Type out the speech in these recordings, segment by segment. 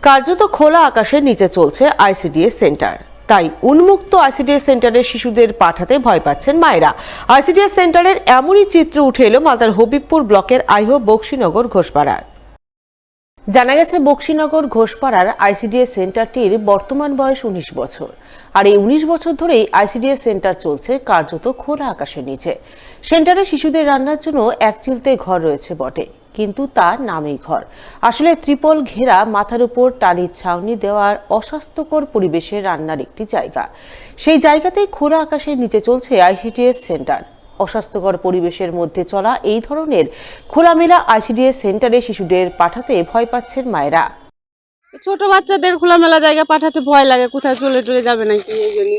কার্যত খোলা আকাশের নিচে চলছে আইসিডিএস সেন্টার। তাই উন্মুক্ত আইসিডিএস সেন্টারে শিশুদের পাঠাতে ভয় পাচ্ছেন মায়েরা। আইসিডিএস সেন্টারের এমনই চিত্র উঠে এলো মালদার হবিবপুর ব্লকের আইহো বক্সিনগর ঘোষপাড়ার। জানা গেছে, বক্সিনগর ঘোষপাড়ার আইসিডিএস সেন্টারটির বর্তমান বয়স 19 বছর। আর এই 19 বছর ধরেই আইসিডিএস সেন্টার চলছে কার্যত খোলা আকাশের নিচে। সেন্টারে শিশুদের রান্নার জন্য এক চিলতে ঘর রয়েছে বটে, কিন্তু তার নামেই ঘর। আসলে ত্রিপল ঘেরা, মাথার উপর টালির ছাউনি দেওয়ার অস্বাস্থ্যকর পরিবেশে রান্নার একটি জায়গা। সেই জায়গাতেই খোলা আকাশের নিচে চলছে আইসিডিএস সেন্টার। অস্বাস্থ্যকর পরিবেশের মধ্যে চলা এই ধরনের খোলামেলা আইসিডিএস সেন্টারে শিশুদের পাঠাতে ভয় পাচ্ছেন মায়েরা। ছোট বাচ্চাদের খোলামেলা জায়গা পাঠাতে ভয় লাগে, কোথায় চলে টলে যাবে নাকি, এই জন্য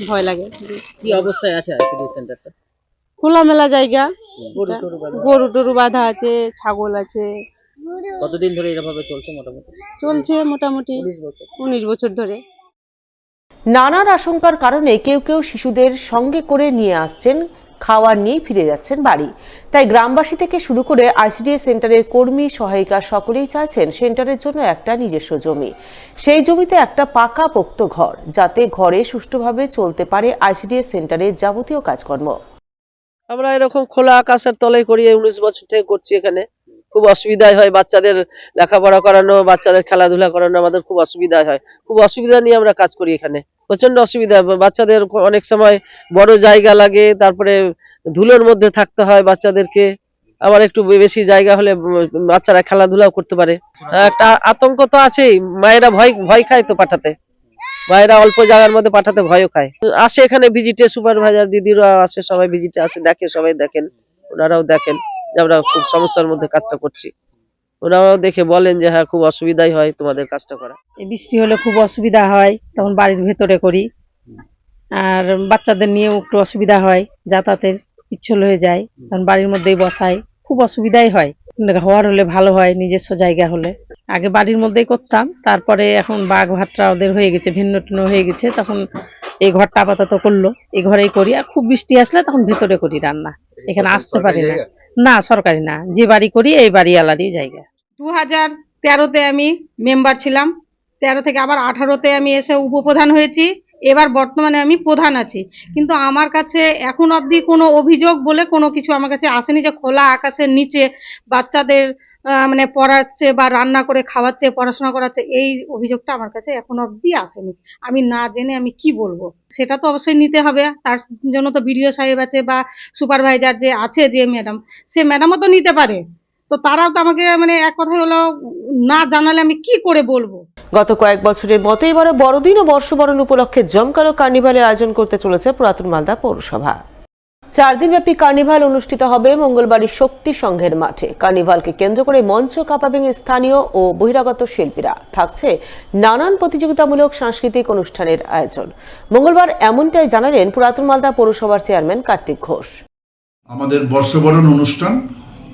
ভয় লাগে। কি অবস্থায় আছে আইসিডি সেন্টারটা? খোলামেলা জায়গা, গরু টরু বাঁধা আছে, ছাগল আছে। কতদিন ধরে এভাবে চলছে? মোটামুটি 19 বছর ধরে। নানার আশঙ্কার কারণে কেউ কেউ শিশুদের সঙ্গে করে নিয়ে আসছেন, খাওয়ার নিয়ে ফিরে যাচ্ছেন বাড়ি। তাই গ্রামবাসী থেকে শুরু করে আইসিডিএস সেন্টারের কর্মী, সহায়িকা সকলেই চাইছেন সেন্টারের জন্য একটা নিজস্ব জমি। সেই জমিতে একটা পাকাপোক্ত ঘর, যাতে ঘরে সুষ্ঠুভাবে চলতে পারে আইসিডিএস সেন্টারের যাবতীয় কাজকর্ম। আমরা এরকম খোলা আকাশের তলে করি, 19 বছর থেকে করছি। এখানে খুব অসুবিধাই হয়, বাচ্চাদের লেখাপড়া করানো, বাচ্চাদের খেলাধুলা করানো আমাদের খুব অসুবিধা হয়। খুব অসুবিধা নিয়ে আমরা কাজ করি এখানে, প্রচন্ড অসুবিধা। বাচ্চাদের অনেক সময় বড় জায়গা লাগে, তারপরে ধুলোর মধ্যে থাকতে হয় বাচ্চাদেরকে। আবার একটু বেশি জায়গা হলে বাচ্চারা খেলাধুলাও করতে পারে। একটা আতঙ্ক তো আছেই, মায়েরা ভয় খায় তো পাঠাতে। মায়েরা অল্প জায়গার মধ্যে পাঠাতে ভয়ও খায়। আসে এখানে ভিজিটে, সুপারভাইজার দিদিরা আসে, সবাই ভিজিটে আসে, দেখে, সবাই দেখেন, ওনারাও দেখেন যে আমরা খুব সমস্যার মধ্যে কাজটা করছি। ওনারাও দেখে বলেন যে হ্যাঁ, খুব অসুবিধাই হয় তোমাদের কাজটা করা। বৃষ্টি হলে খুব অসুবিধা হয়, তখন বাড়ির ভেতরে করি। আর বাচ্চাদের নিয়েও একটু অসুবিধা হয়, যাতায়াতের পিচ্ছল হয়ে যায়, তখন বাড়ির মধ্যেই বসাই, খুব অসুবিধাই হয়। ঘর হলে ভালো হয়, নিজস্ব জায়গা হলে। আগে বাড়ির মধ্যেই করতাম, তারপরে এখন বাঘ ভাটরা ওদের হয়ে গেছে, ভিন্ন টিন্ন হয়ে গেছে, তখন এই ঘরটা আপাতত করলো, এই ঘরেই করি। আর খুব বৃষ্টি আসলে তখন ভেতরে করি রান্না, এখানে আসতে পারি না। না, সরকারি না, যে বাড়ি করি এই বাড়ি আলাদাই জায়গা। 2013-তে আমি মেম্বার ছিলাম, 13 থেকে আবার 18-তে আমি এসে উপপ্রধান হয়েছি। এবার বর্তমানে আমি প্রধান আছি, কিন্তু আমার কাছে এখন অবধি কোনো অভিযোগ বলে কোনো কিছু আমার কাছে আসেনি যে খোলা আকাশের নিচে বাচ্চাদের মানে পড়াচ্ছে বা রান্না করে খাওয়াচ্ছে, পড়াশোনা করাচ্ছে, এই অভিযোগটা আমার কাছে এখন অবধি আসেনি। আমি না জেনে আমি কি বলবো, সেটা তো অবশ্যই নিতে হবে। তার জন্য তো বিডিও সাহেব আছে বা সুপারভাইজার যে আছে, যে ম্যাডাম, সে ম্যাডামও তো নিতে পারে। তো তারাও তো আমাকে মানে এক কথাই হলো না জানালে আমি কি করে বলবো। গত কয়েক বছরের মতো এবারও বড়দিন ও বর্ষবরণ উপলক্ষে জমকালো কার্নিভালের আয়োজন করতে চলেছে পুরাতন মালদা পৌরসভা। 4 দিনব্যাপী কার্নিভাল অনুষ্ঠিত হবে মঙ্গলবাড়ি শক্তি সংঘের মাঠে। কার্নিভালকে কেন্দ্র করে মঞ্চ কাঁপাবেন স্থানীয় ও বহিরাগত শিল্পীরা। থাকছে নানান প্রতিযোগিতামূলক সাংস্কৃতিক অনুষ্ঠানের আয়োজন। মঙ্গলবার এমনটাই জানালেন পুরাতন মালদা পৌরসভার চেয়ারম্যান কার্তিক ঘোষ। আমাদের বর্ষবরণ অনুষ্ঠান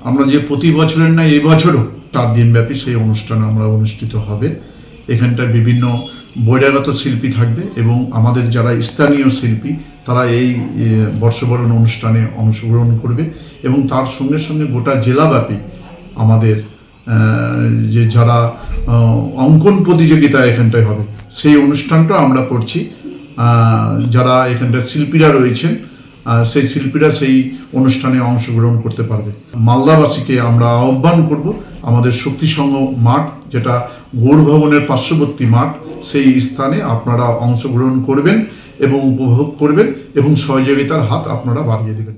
আমরা যে প্রতি বছরের না, এই বছরও 4 দিনব্যাপী সেই অনুষ্ঠান আমরা অনুষ্ঠিত হবে। এখানটায় বিভিন্ন বহিরাগত শিল্পী থাকবে এবং আমাদের যারা স্থানীয় শিল্পী তারা এই বর্ষবরণ অনুষ্ঠানে অংশগ্রহণ করবে। এবং তার সঙ্গে সঙ্গে গোটা জেলাব্যাপী আমাদের যে যারা অঙ্কন প্রতিযোগিতা এখানটায় হবে, সেই অনুষ্ঠানটা আমরা করছি। যারা এখানটায় শিল্পীরা রয়েছেন, সেই শিল্পীরা সেই অনুষ্ঠানে অংশগ্রহণ করতে পারবে। মালদাবাসীকে আমরা আহ্বান করব, আমাদের শক্তিসংঘ মাঠ, যেটা গৌড় ভবনের পার্শ্ববর্তী মাঠ, সেই স্থানে আপনারা অংশগ্রহণ করবেন এবং উপভোগ করবেন এবং সহযোগিতার হাত আপনারা বাড়িয়ে দেবেন।